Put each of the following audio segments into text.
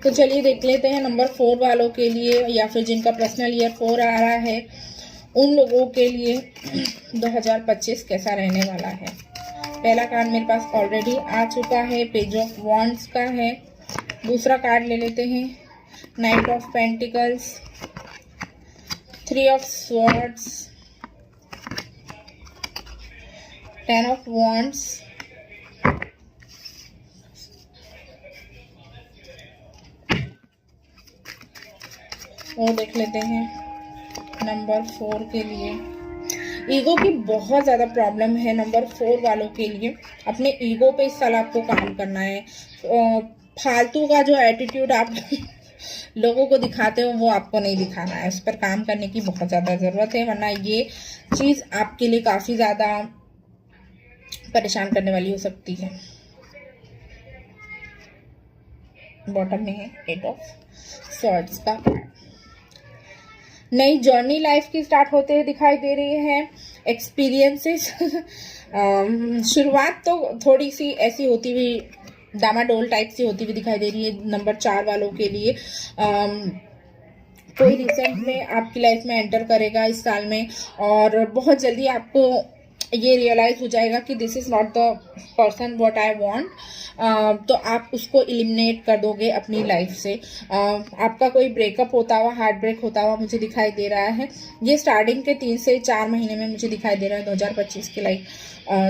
तो चलिए देख लेते हैं नंबर 4 वालों के लिए, या फिर जिनका पर्सनल ईयर 4 आ रहा है उन लोगों के लिए 2025 कैसा रहने वाला है। पहला कार्ड मेरे पास ऑलरेडी आ चुका है, पेज ऑफ वॉन्ड्स का है। दूसरा कार्ड ले लेते हैं, night of pentacles, 3 of swords, 10 of wands, और देख लेते हैं नंबर 4 के लिए। ईगो की बहुत ज़्यादा प्रॉब्लम है नंबर 4 वालों के लिए। अपने ईगो पे इस साल आपको काम करना है। फालतू का जो एटीट्यूड आप लोगों को दिखाते हो वो आपको नहीं दिखाना है, उस पर काम करने की बहुत ज़्यादा ज़रूरत है, वरना ये चीज़ आपके लिए काफ़ी ज़्यादा परेशान करने वाली हो सकती है। बॉटम में है 8 ऑफ स्वॉर्ड्स का कार्ड। नई जर्नी लाइफ की स्टार्ट होते हुए दिखाई दे रही है। एक्सपीरियंसेस शुरुआत तो थोड़ी सी ऐसी होती हुई डामाडोल टाइप सी होती हुई दिखाई दे रही है नंबर 4 वालों के लिए। कोई रिसेंट में आपकी लाइफ में एंटर करेगा इस साल में, और बहुत जल्दी आपको ये रियलाइज हो जाएगा कि this is not the person what I want. तो आप उसको एलिमिनेट कर दोगे अपनी लाइफ से। आपका कोई ब्रेकअप होता हुआ, हार्ट ब्रेक होता हुआ मुझे दिखाई दे रहा है। ये स्टार्टिंग के 3 से 4 महीने में मुझे दिखाई दे रहा है 2025 के, लाइक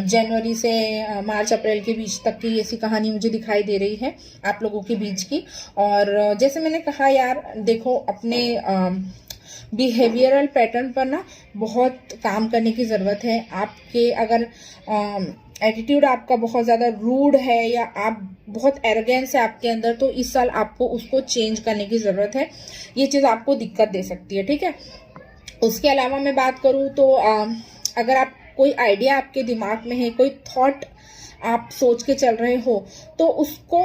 जनवरी से मार्च अप्रैल के बीच तक की ऐसी कहानी मुझे दिखाई दे रही है आप लोगों के बीच की। और जैसे मैंने कहा यार, देखो अपने बिहेवियरल पैटर्न पर ना बहुत काम करने की ज़रूरत है। आपके अगर एटीट्यूड आपका बहुत ज़्यादा रूड है या आप बहुत एरोगेंस है आपके अंदर, तो इस साल आपको उसको चेंज करने की ज़रूरत है। ये चीज़ आपको दिक्कत दे सकती है, ठीक है। उसके अलावा मैं बात करूँ तो अगर आप कोई आइडिया आपके दिमाग में है, कोई थॉट आप सोच के चल रहे हो, तो उसको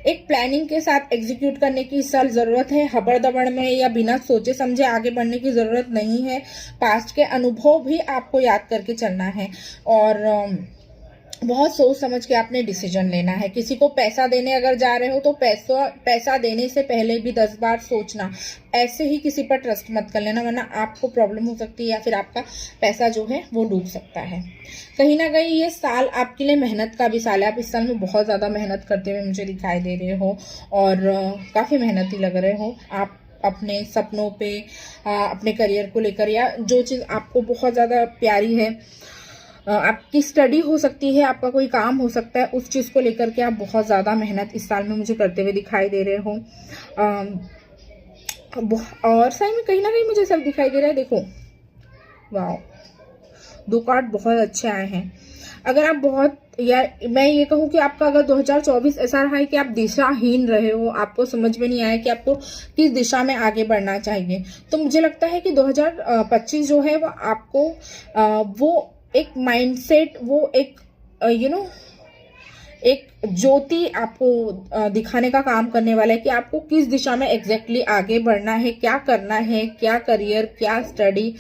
एक प्लानिंग के साथ एग्जीक्यूट करने की इस साल ज़रूरत है। हबड़-दबड़ में या बिना सोचे समझे आगे बढ़ने की ज़रूरत नहीं है। पास्ट के अनुभव भी आपको याद करके चलना है, और बहुत सोच समझ के आपने डिसीजन लेना है। किसी को पैसा देने अगर जा रहे हो तो पैसा देने से पहले भी 10 बार सोचना। ऐसे ही किसी पर ट्रस्ट मत कर लेना, वरना आपको प्रॉब्लम हो सकती है या फिर आपका पैसा जो है वो डूब सकता है। कहीं ना कहीं ये साल आपके लिए मेहनत का भी साल है। आप इस साल में बहुत ज़्यादा मेहनत करते हुए मुझे दिखाई दे रहे हो, और काफ़ी मेहनती लग रहे हो आप अपने सपनों पे, अपने करियर को लेकर, या जो चीज़ आपको बहुत ज़्यादा प्यारी है, आपकी स्टडी हो सकती है, आपका कोई काम हो सकता है, उस चीज़ को लेकर के आप बहुत ज़्यादा मेहनत इस साल में मुझे करते हुए दिखाई दे रहे हो। और सही में कहीं ना कहीं मुझे सब दिखाई दे रहा है। देखो वाह, 2 कार्ड बहुत अच्छे आए हैं। अगर आप बहुत, या मैं ये कहूँ कि आपका अगर 2024 ऐसा रहा है कि आप दिशाहीन रहे हो, आपको समझ में नहीं आया कि आपको किस दिशा में आगे बढ़ना चाहिए, तो मुझे लगता है कि 2025 जो है वो आपको वो एक माइंडसेट, वो एक एक ज्योति आपको दिखाने का काम करने वाला है कि आपको किस दिशा में एग्जैक्टली आगे बढ़ना है, क्या करना है, क्या करियर, क्या स्टडी,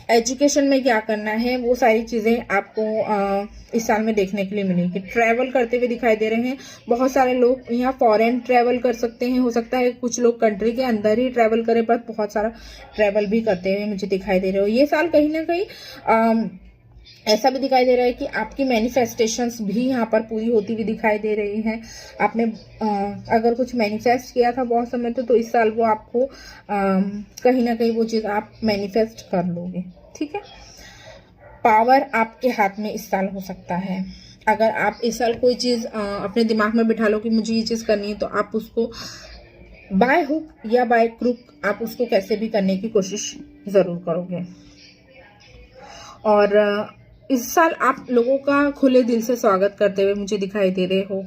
एजुकेशन में क्या करना है। वो सारी चीज़ें आपको इस साल में देखने के लिए मिलेगी। ट्रैवल करते हुए दिखाई दे रहे हैं बहुत सारे लोग। यहाँ फॉरेन ट्रैवल कर सकते हैं, हो सकता है कुछ लोग कंट्री के अंदर ही ट्रैवल करें, बट बहुत सारा ट्रैवल भी करते हुए मुझे दिखाई दे रहे हो। ये साल कहीं ना कहीं ऐसा भी दिखाई दे रहा है कि आपकी मैनिफेस्टेशंस भी यहाँ पर पूरी होती हुई दिखाई दे रही हैं। आपने अगर कुछ मैनिफेस्ट किया था बहुत समय तो इस साल वो आपको कहीं ना कहीं वो चीज़ आप मैनिफेस्ट कर लोगे, ठीक है। पावर आपके हाथ में इस साल हो सकता है। अगर आप इस साल कोई चीज़ अपने दिमाग में बिठा लो कि मुझे ये चीज़ करनी है, तो आप उसको बाय हुक या बाय क्रुक आप उसको कैसे भी करने की कोशिश ज़रूर करोगे। और इस साल आप लोगों का खुले दिल से स्वागत करते हुए मुझे दिखाई दे रहे हो।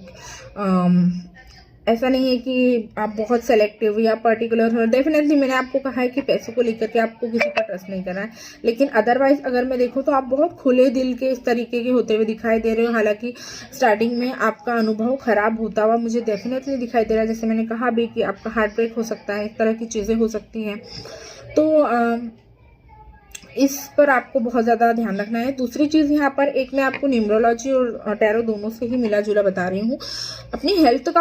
ऐसा नहीं है कि आप बहुत सेलेक्टिव या पर्टिकुलर हो। डेफिनेटली मैंने आपको कहा है कि पैसों को लेकर के आपको किसी पर ट्रस्ट नहीं करना है, लेकिन अदरवाइज अगर मैं देखूँ तो आप बहुत खुले दिल के इस तरीके के होते हुए दिखाई दे रहे हो। हालांकि स्टार्टिंग में आपका अनुभव खराब होता हुआ मुझे डेफिनेटली दिखाई दे रहा है। जैसे मैंने कहा भी कि आपका हार्ट ब्रेक हो सकता है, इस तरह की चीज़ें हो सकती हैं, तो इस पर आपको बहुत ज़्यादा ध्यान रखना है। दूसरी चीज़ यहाँ पर, एक मैं आपको न्यूमरोलॉजी और टैरो दोनों से ही मिला जुला बता रही हूँ। अपनी हेल्थ का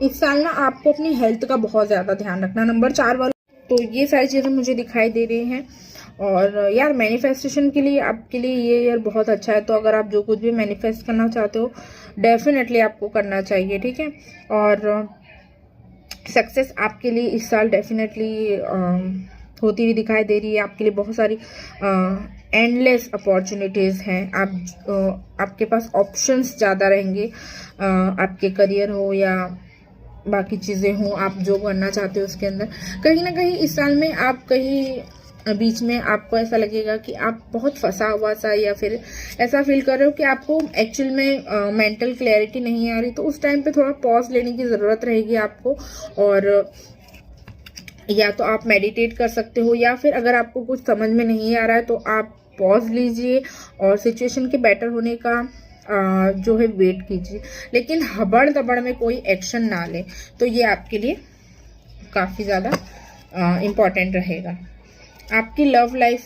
इस साल ना आपको अपनी हेल्थ का बहुत ज़्यादा ध्यान रखना। नंबर 4 वालों, तो ये सारी चीज़ें मुझे दिखाई दे रही हैं। और यार मैनिफेस्टेशन के लिए आपके लिए ये ईयर बहुत अच्छा है। तो अगर आप जो कुछ भी मैनिफेस्ट करना चाहते हो डेफिनेटली आपको करना चाहिए, ठीक है। और सक्सेस आपके लिए इस साल डेफिनेटली होती हुई दिखाई दे रही है। आपके लिए बहुत सारी एंडलेस अपॉर्चुनिटीज़ हैं। आपके पास ऑप्शंस ज़्यादा रहेंगे। आपके करियर हो या बाकी चीज़ें हों, आप जो करना चाहते हो उसके अंदर कहीं ना कहीं इस साल में आप कहीं बीच में आपको ऐसा लगेगा कि आप बहुत फंसा हुआ सा, या फिर ऐसा फील कर रहे हो कि आपको एक्चुअल में मेंटल क्लैरिटी नहीं आ रही। तो उस टाइम पे थोड़ा पॉज लेने की ज़रूरत रहेगी आपको। और या तो आप मेडिटेट कर सकते हो, या फिर अगर आपको कुछ समझ में नहीं आ रहा है तो आप पॉज लीजिए और सिचुएशन के बेटर होने का जो है वेट कीजिए, लेकिन हबड़ दबड़ में कोई एक्शन ना ले। तो ये आपके लिए काफ़ी ज़्यादा इम्पॉर्टेंट रहेगा। आपकी लव लाइफ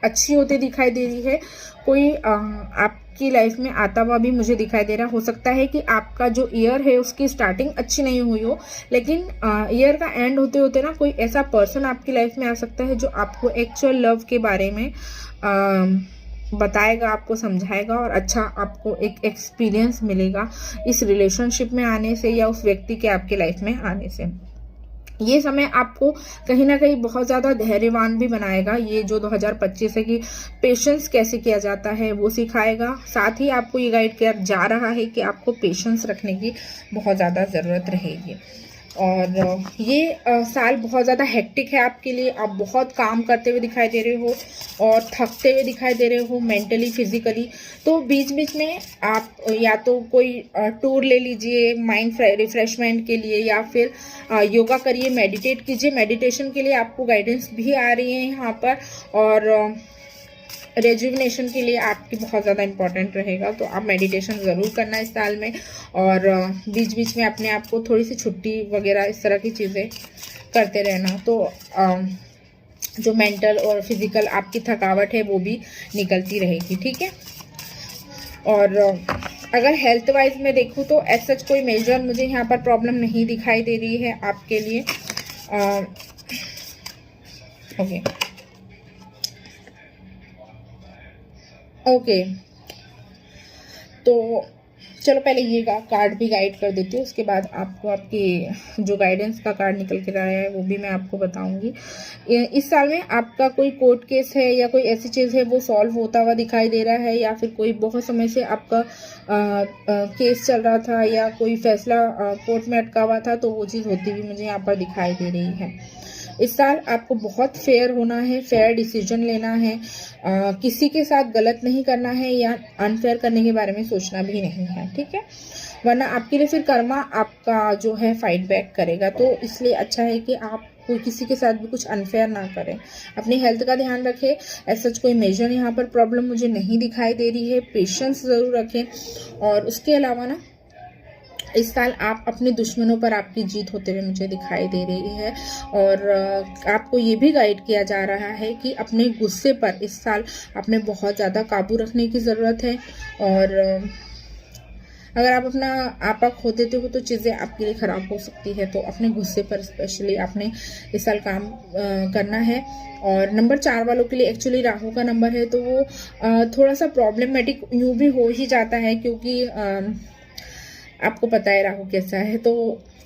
अच्छी होती दिखाई दे रही है। कोई आपकी लाइफ में आता हुआ भी मुझे दिखाई दे रहा। हो सकता है कि आपका जो ईयर है उसकी स्टार्टिंग अच्छी नहीं हुई हो, लेकिन ईयर का एंड होते होते ना कोई ऐसा पर्सन आपकी लाइफ में आ सकता है जो आपको एक्चुअल लव के बारे में बताएगा, आपको समझाएगा, और अच्छा आपको एक एक्सपीरियंस मिलेगा इस रिलेशनशिप में आने से या उस व्यक्ति के आपके लाइफ में आने से। ये समय आपको कहीं ना कहीं बहुत ज़्यादा धैर्यवान भी बनाएगा। ये जो 2025 है कि पेशेंस कैसे किया जाता है वो सिखाएगा। साथ ही आपको ये गाइड किया जा रहा है कि आपको पेशेंस रखने की बहुत ज़्यादा ज़रूरत रहेगी। और ये साल बहुत ज़्यादा हेक्टिक है आपके लिए। आप बहुत काम करते हुए दिखाई दे रहे हो और थकते हुए दिखाई दे रहे हो, मेंटली फिजिकली। तो बीच बीच में आप या तो कोई टूर ले लीजिए माइंड रिफ्रेशमेंट के लिए, या फिर योगा करिए, मेडिटेट कीजिए। मेडिटेशन के लिए आपको गाइडेंस भी आ रही है यहाँ पर। और रेजुविनेशन के लिए आपकी बहुत ज़्यादा इम्पॉर्टेंट रहेगा। तो आप मेडिटेशन ज़रूर करना इस साल में। और बीच बीच में अपने आप को थोड़ी सी छुट्टी वगैरह इस तरह की चीज़ें करते रहना। तो जो मेंटल और फिजिकल आपकी थकावट है वो भी निकलती रहेगी, ठीक है। और अगर हेल्थ वाइज में देखूँ तो एज सच कोई मेजर मुझे यहाँ पर प्रॉब्लम नहीं दिखाई दे रही है आपके लिए। ओके, तो चलो पहले ये कार्ड भी गाइड कर देती हूँ, उसके बाद आपको आपकी जो गाइडेंस का कार्ड निकल के रहा है वो भी मैं आपको बताऊंगी। इस साल में आपका कोई कोर्ट केस है या कोई ऐसी चीज़ है वो सॉल्व होता हुआ दिखाई दे रहा है, या फिर कोई बहुत समय से आपका केस चल रहा था या कोई फैसला कोर्ट में अटका हुआ था, तो वो चीज़ होती हुई मुझे यहाँ पर दिखाई दे रही है। इस साल आपको बहुत फेयर होना है, फेयर डिसीजन लेना है, किसी के साथ गलत नहीं करना है या अनफेयर करने के बारे में सोचना भी नहीं है, ठीक है। वरना आपके लिए फिर कर्मा आपका जो है फाइट बैक करेगा। तो इसलिए अच्छा है कि आप कोई किसी के साथ भी कुछ अनफेयर ना करें। अपनी हेल्थ का ध्यान रखें। ऐसा कोई मेजर यहाँ पर प्रॉब्लम मुझे नहीं दिखाई दे रही है। पेशेंस ज़रूर रखें। और उसके अलावा ना इस साल आप अपने दुश्मनों पर आपकी जीत होते हुए मुझे दिखाई दे रही है। और आपको ये भी गाइड किया जा रहा है कि अपने गुस्से पर इस साल आपने बहुत ज़्यादा काबू रखने की ज़रूरत है। और अगर आप अपना आपा खो देते हो तो चीज़ें आपके लिए ख़राब हो सकती है। तो अपने गुस्से पर स्पेशली आपने इस साल काम करना है। और नंबर 4 वालों के लिए एक्चुअली राहु का नंबर है, तो वो थोड़ा सा प्रॉब्लमेटिक यूँ भी हो ही जाता है, क्योंकि आपको पता है राहु कैसा है। तो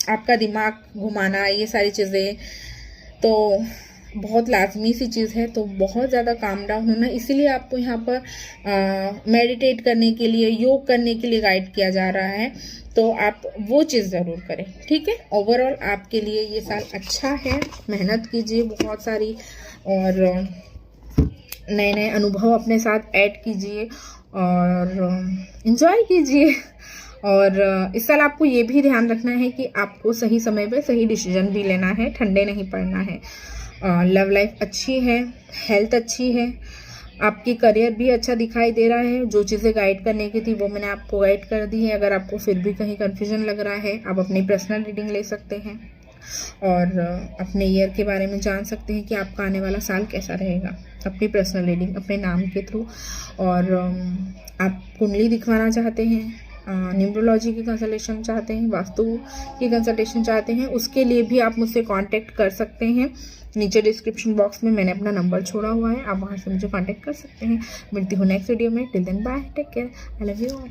आपका दिमाग घुमाना, ये सारी चीज़ें तो बहुत लाजमी सी चीज़ है। तो बहुत ज़्यादा काम डाउन होना, इसीलिए आपको यहाँ पर मेडिटेट करने के लिए, योग करने के लिए गाइड किया जा रहा है। तो आप वो चीज़ ज़रूर करें, ठीक है। ओवरऑल आपके लिए ये साल अच्छा है। मेहनत कीजिए बहुत सारी, और नए नए अनुभव अपने साथ ऐड कीजिए और इन्जॉय कीजिए। और इस साल आपको ये भी ध्यान रखना है कि आपको सही समय पे सही डिसीजन भी लेना है, ठंडे नहीं पड़ना है। लव लाइफ अच्छी है, हेल्थ अच्छी है, आपकी करियर भी अच्छा दिखाई दे रहा है। जो चीज़ें गाइड करने की थी वो मैंने आपको गाइड कर दी है। अगर आपको फिर भी कहीं कन्फ्यूजन लग रहा है, आप अपनी पर्सनल रीडिंग ले सकते हैं और अपने ईयर के बारे में जान सकते हैं कि आपका आने वाला साल कैसा रहेगा, अपनी पर्सनल रीडिंग अपने नाम के थ्रू। और आप कुंडली दिखवाना चाहते हैं न्यूमरोलॉजी की कंसल्टेशन चाहते हैं, वास्तु की कंसल्टेशन चाहते हैं, उसके लिए भी आप मुझसे कांटेक्ट कर सकते हैं। नीचे डिस्क्रिप्शन बॉक्स में मैंने अपना नंबर छोड़ा हुआ है, आप वहाँ से मुझे कांटेक्ट कर सकते हैं। मिलती हूँ नेक्स्ट वीडियो में। Till then bye, take care, I love you all.